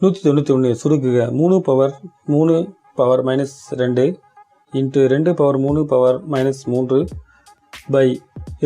191 சுருக்குக 3 power 3 power -2 into 2 power 3 power -3 by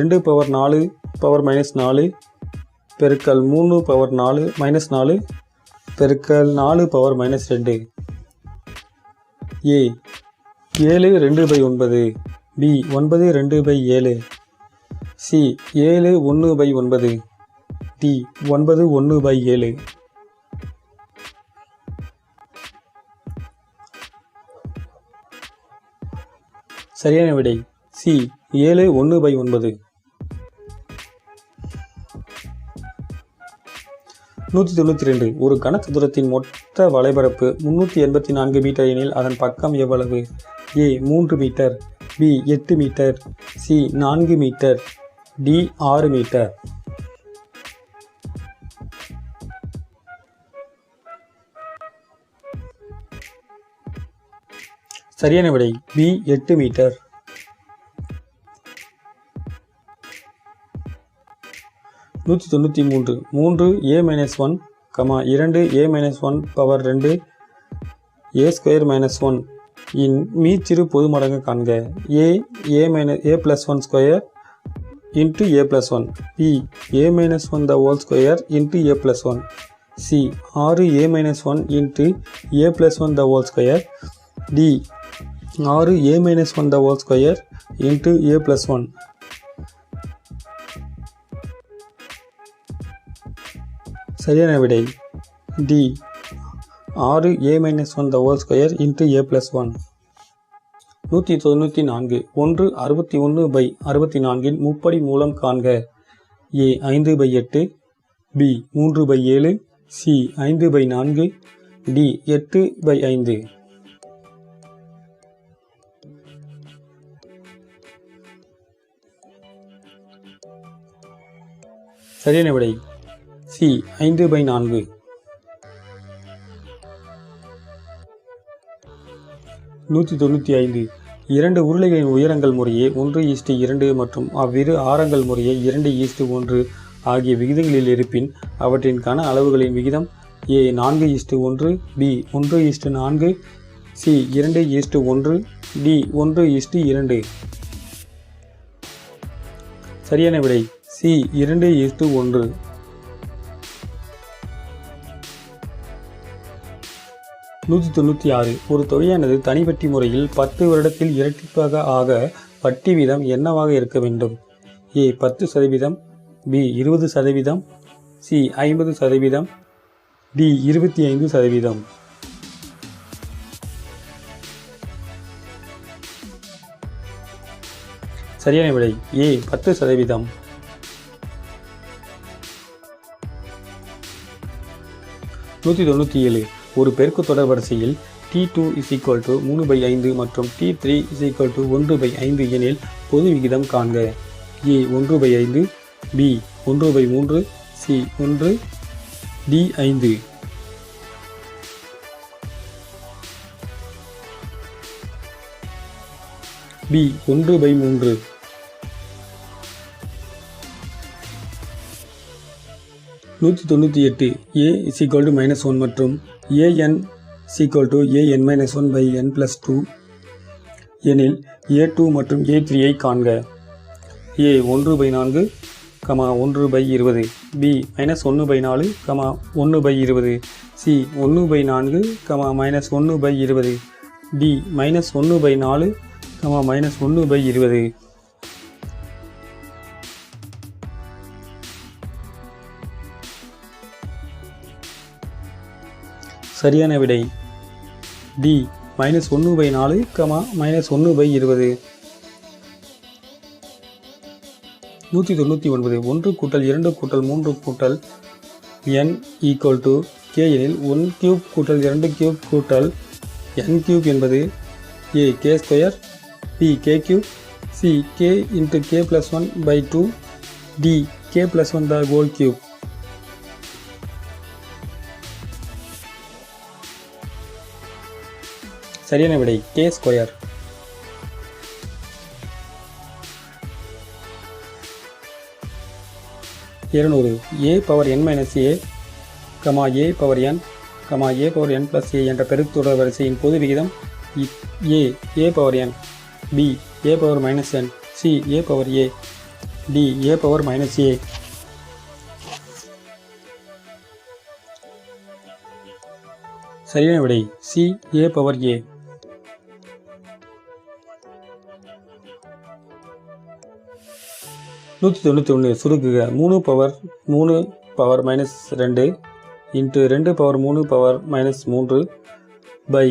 2 power 4 power -4 பெருக்கல் 3 power 4 -4 பெருக்கல் 4 power -2. A 7 2/9. B 9 2/7. C 7 1/9. D 9 1/7. சரியான விடை சி 7 1/9. 192 ஒரு கனசதுரத்தின் மொத்த வலைபரப்பு 384 மீட்டர் எனில் அதன் பக்கம் எவ்வளவு? A 3 metre. B 8 metre. C 4 metre. D 6 metre. சரியான விடை B 8 metre. 193 3 a-1, 2 a-1 power 2 a² -1 இன் மீச்சிறு பொது மடங்கு காண்க. a+1 square into a+1. b a-1 the whole square into a+1. c 6a-1 into a+1 the whole square. d 6a-1 the whole square into a+1. சரியான விடை D 6a-1 the whole square into a+1. 194 1 61/64 இன் முப்படி மூலம் காண்க. A 5/8. B 3/7. C 5/4. D 8/5. சரியான விடை C 5/4. 195 இரண்டு உருளைகளின் உயரங்கள் முறையே 1:2 மற்றும் அவ்விரு ஆரங்கள் முறையே 2:1 ஆகிய விகிதங்களில் இருப்பின் அவற்றின் கன அளவுகளின் விகிதம் ஏ 4:1. பி 1:4. சி 2:1. டி 1:2. சரியான விடை சி 2:1. 196 ஒரு தொகையானது தனிவட்டி முறையில் 10 வருடத்தில் இரட்டிப்பாக ஆக வட்டி வீதம் என்னவாக இருக்க வேண்டும்? ஏ 10%. பி 20%. சி 50%. டி 25%. சரியான விடை ஏ 10%. 197 ஒரு பெருக்கு தொடர் வரிசையில் T2 3/5 மற்றும் T3 1/5 எனில் பொது விகிதம் காண்க. A 1/5. B 1/3. C 1. D 5. B 1/3. 198 a -1 மற்றும் an an-1/n+2 எனில் a2 மற்றும் a3 ஐ காண்க. a 1/4, 1/20. b -1/4, 1/20. c 1/4, -1/20. d -1/4, -1/20. சரியான விடை டி -1/4, -1/20. 199 1 கூட்டல் 2 கூட்டல் 3 கூட்டல் n = k எனில் 1³ கூட்டல் 2³ கூட்டல் n³ என்பது a k², b k³, c k × k+1/2, d k+1 the whole cube. சரியான விடை k². 200 a⁻n - a, a⁻n a power n plus a என்ற பெருக்குத்தொடர் வரிசையின் பொது விகிதம் a power n, b a power minus n, c a power a, d a power minus a. சரியான விடை C a power a. சுருக்குக 3 power 3 power minus 2 into 2 power 3 power minus 3 by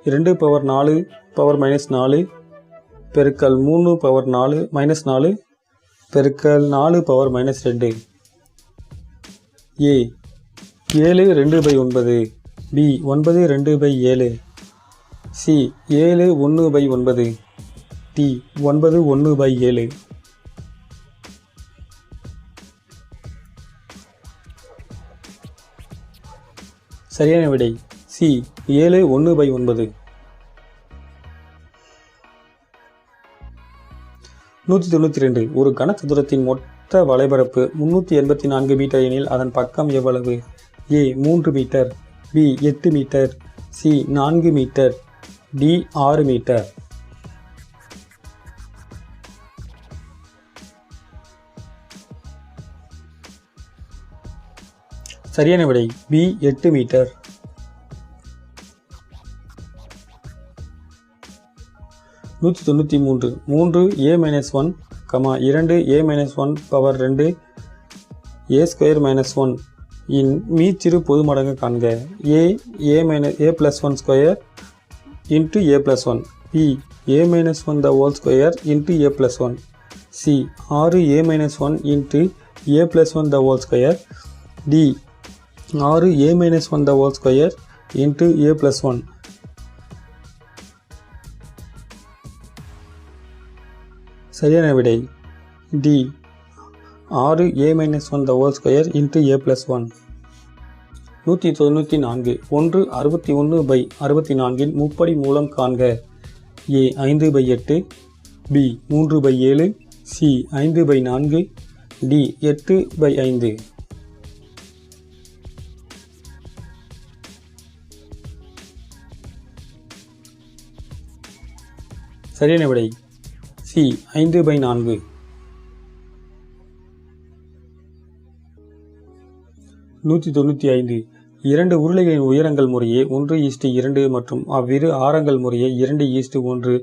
2 power 4 power minus 4 பெருக்கல் 3 power 4 minus 4 பெருக்கல் 4 power minus 2. a 7 2 by 9, b 9 2 by 7, c 7 1 by 9, d 9 1 by 7. சரியான விடை C 7 1 by 9. 192. ஒரு கனசதுரத்தின் மொத்த வலைபரப்பு 384 மீட்டர் எனில் அதன் பக்கம் எவ்வளவு? a 3 metre, b 8 metre, c 4 metre, d 6 metre. சரியான விடை b 8 metre. 193. 3 a minus 1, 2 a minus 1 power 2 a square minus 1 இன் மீச்சிறு பொது மடங்கு காண்க. a plus 1 square into a plus 1, b a minus 1 the whole square into a plus 1, c 6 a minus 1 into a plus 1 the whole square, d 6 a minus 1 the whole square into a plus 1. சரியான விடை d 6 a minus 1 the whole square into a plus 1. 194. 1 61 by 64 இன் முப்படி மூலம் காண்க. a 5 by 8, b 3 by 7, c 5 by 4, d 8 by 5. சரியான விடை C 5 by 4. 195. இரண்டு உருளைகளின் உயரங்கள் முறையே 1:2 மற்றும் அவ்விரு ஆரங்கள் முறையே 2:1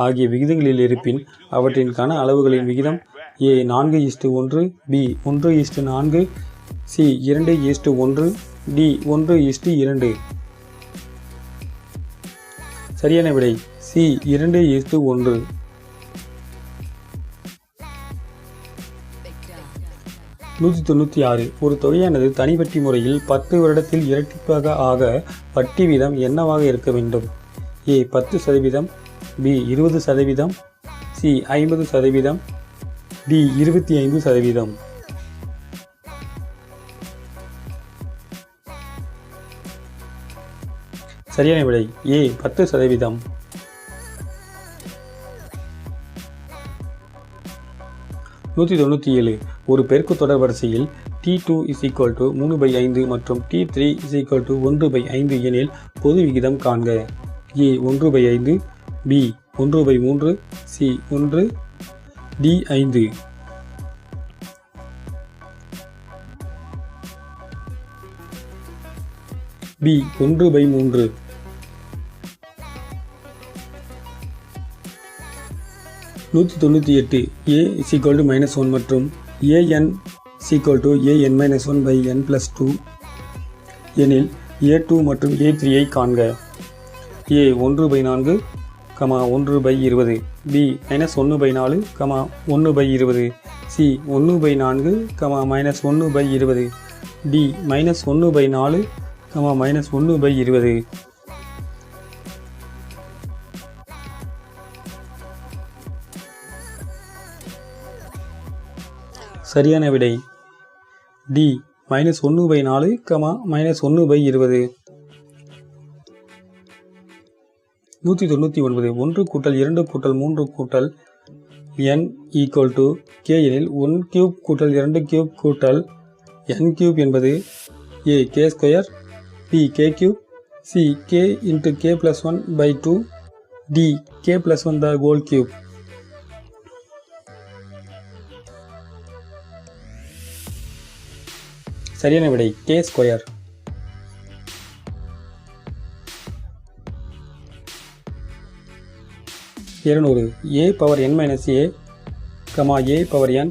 ஆகிய விகிதங்களில் இருப்பின் அவற்றின் கன அளவுகளின் விகிதம் a 4:1, b 1:4, c 2:1, d 1:2. சரியான விடை சி 2:1. 196. ஒரு தொகையானது தனிவட்டி முறையில் 10 வருடத்தில் இரட்டிப்பாக ஆக வட்டி வீதம் என்னவாக இருக்க வேண்டும்? a 10%, b 20%, c 50%, d 25%. சரியான விடை a 10%. 197. ஒரு பெருக்குத்தொடர் வரிசையில் t2 3/5 மற்றும் t3 1/5 எனில் பொது விகிதம் காண்க. a 1/5, b 1/3, c 1, d 5. b 1/3. 198. a -1 மற்றும் an an-1/n + 2 எனில் a2 மற்றும் a3 ஐ காண்க. a 1/4, 1/20, b -1/4, 1/20, c 1/4, -1/20, d -1/4, -1/20. சரியான விடை டி -1/4, -1/20. 199. 1 கூட்டல் 2 கூட்டல் 3 கூட்டல் n = k எனில் 1³ கூட்டல் 2³ கூட்டல் n³ என்பது a k², b k³ C. K into K plus 1 by 2. D. K plus 1 the whole cube. சரியான விடை K square. 200. A power n minus A, A power n,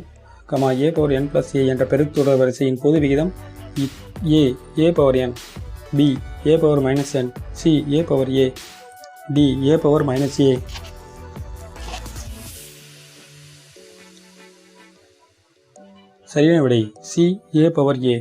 A power n plus A என்ற பெருக்குத்தொடர் வரிசையின் பொது விகிதம் A power n, B A power minus n, C A power A, D A power minus A. சரியான விடை C A power A.